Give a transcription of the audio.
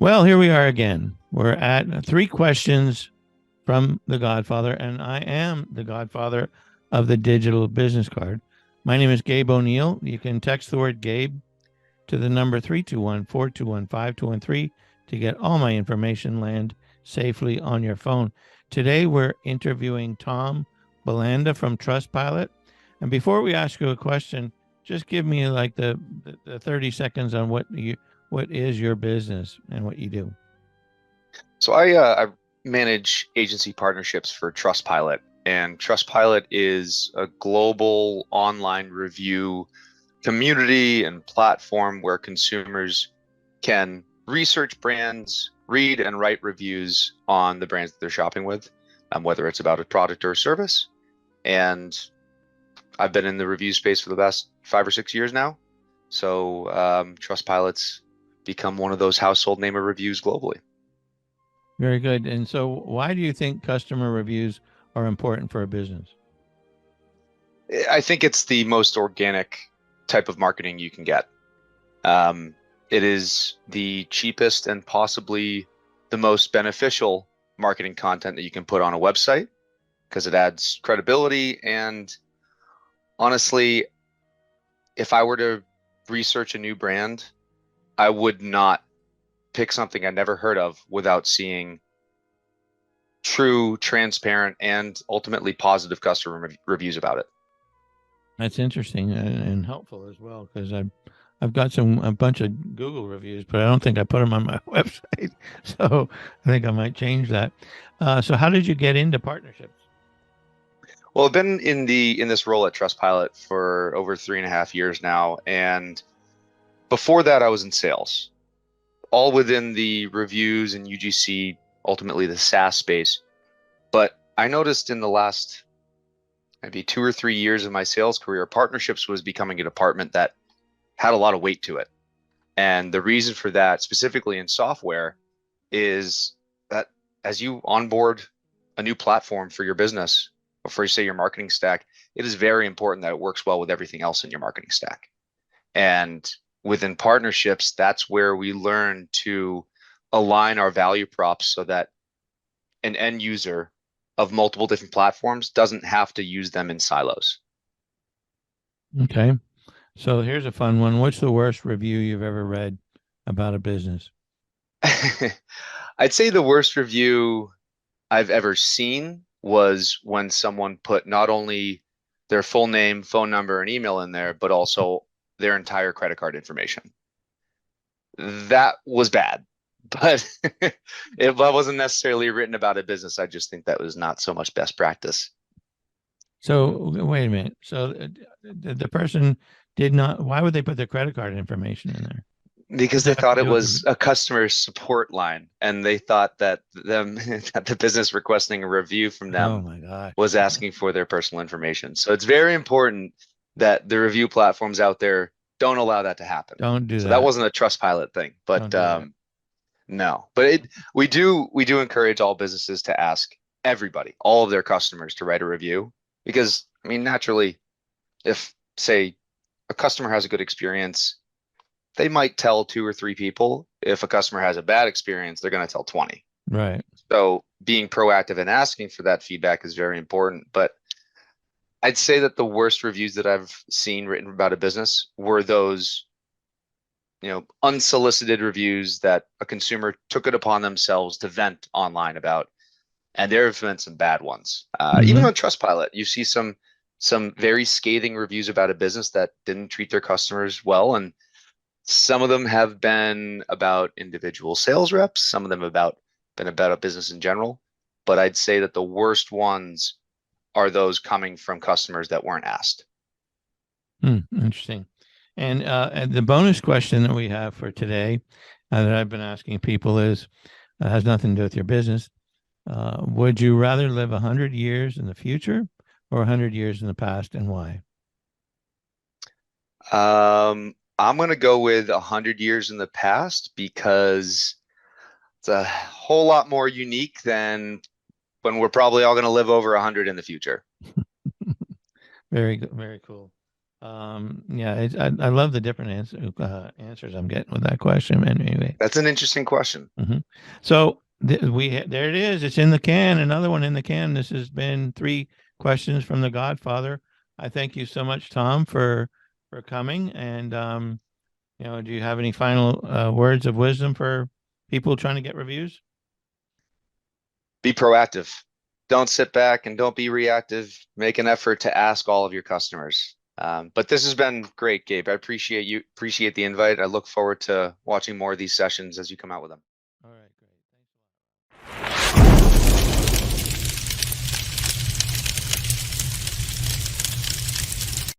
Well, here we are again. We're at three questions from the Godfather, and I am the Godfather of the digital business card. My name is Gabe O'Neill. You can text the word Gabe to the number 321-421-5213 to get all my information land safely on your phone. Today, we're interviewing Tom Balanda from Trustpilot. And before we ask you a question, just give me like the 30 seconds on what is your business and what you do. So I manage agency partnerships for Trustpilot, and Trustpilot is a global online review community and platform where consumers can research brands, read and write reviews on the brands that they're shopping with, whether it's about a product or a service. And I've been in the review space for the past 5 or 6 years now. So Trustpilot's become one of those household name of reviews globally. Very good. And so, why do you think customer reviews are important for a business? I think it's the most organic type of marketing you can get. It is the cheapest and possibly the most beneficial marketing content that you can put on a website because it adds credibility. And honestly, if I were to research a new brand, I would not pick something I never heard of without seeing true, transparent, and ultimately positive customer reviews about it. That's interesting and helpful as well because I've got a bunch of Google reviews, but I don't think I put them on my website. So I think I might change that. So how did you get into partnerships? Well, I've been in this role at Trustpilot for over 3.5 years now, and before that, I was in sales, all within the reviews and UGC, ultimately the SaaS space. But I noticed in the last maybe 2 or 3 years of my sales career, partnerships was becoming a department that had a lot of weight to it. And the reason for that, specifically in software, is that as you onboard a new platform for your business, or for, say, your marketing stack, it is very important that it works well with everything else in your marketing stack. And within partnerships, that's where we learn to align our value props so that an end user of multiple different platforms doesn't have to use them in silos. Okay. So here's a fun one. What's the worst review you've ever read about a business? I'd say the worst review I've ever seen was when someone put not only their full name, phone number, and email in there, but also their entire credit card information. That was bad, but it wasn't necessarily written about a business. I just think that was not so much best practice. So wait a minute. So the person did not. Why would they put their credit card information in there? Because Does that they have to thought it do with was a customer support line, and they thought that them that the business requesting a review from Oh them my was gosh! asking for their personal information. So it's very important that the review platforms out there don't allow that to happen. Don't do So that that. wasn't a Trustpilot thing, Don't but do that. no. But we do encourage all businesses to ask everybody, all of their customers, to write a review because I mean, naturally, if say a customer has a good experience, they might tell 2 or 3 people. If a customer has a bad experience, they're going to tell 20. Right. So being proactive and asking for that feedback is very important. But I'd say that the worst reviews that I've seen written about a business were those, unsolicited reviews that a consumer took it upon themselves to vent online about. And there have been some bad ones. Even Hmm. on Trustpilot, you see some very scathing reviews about a business that didn't treat their customers well, and some of them have been about individual sales reps. Some of them been about a business in general. But I'd say that the worst ones are those coming from customers that weren't asked. Interesting. And the bonus question that we have for today that I've been asking people is has nothing to do with your business. Would you rather live 100 years in the future or 100 years in the past, and why? I'm going to go with 100 years in the past because it's a whole lot more unique than when we're probably all going to live over 100 in the future. Very good. Very cool. Yeah, I love the different answers I'm getting with that question. Anyway, That's an interesting question. so there it is. It's in the can. Another one in the can. This has been three questions from the Godfather. I thank you so much, Tom, for coming. And do you have any final words of wisdom for people trying to get reviews? Be proactive. Don't sit back and don't be reactive. Make an effort to ask all of your customers. But this has been great, Gabe. I appreciate the invite. I look forward to watching more of these sessions as you come out with them.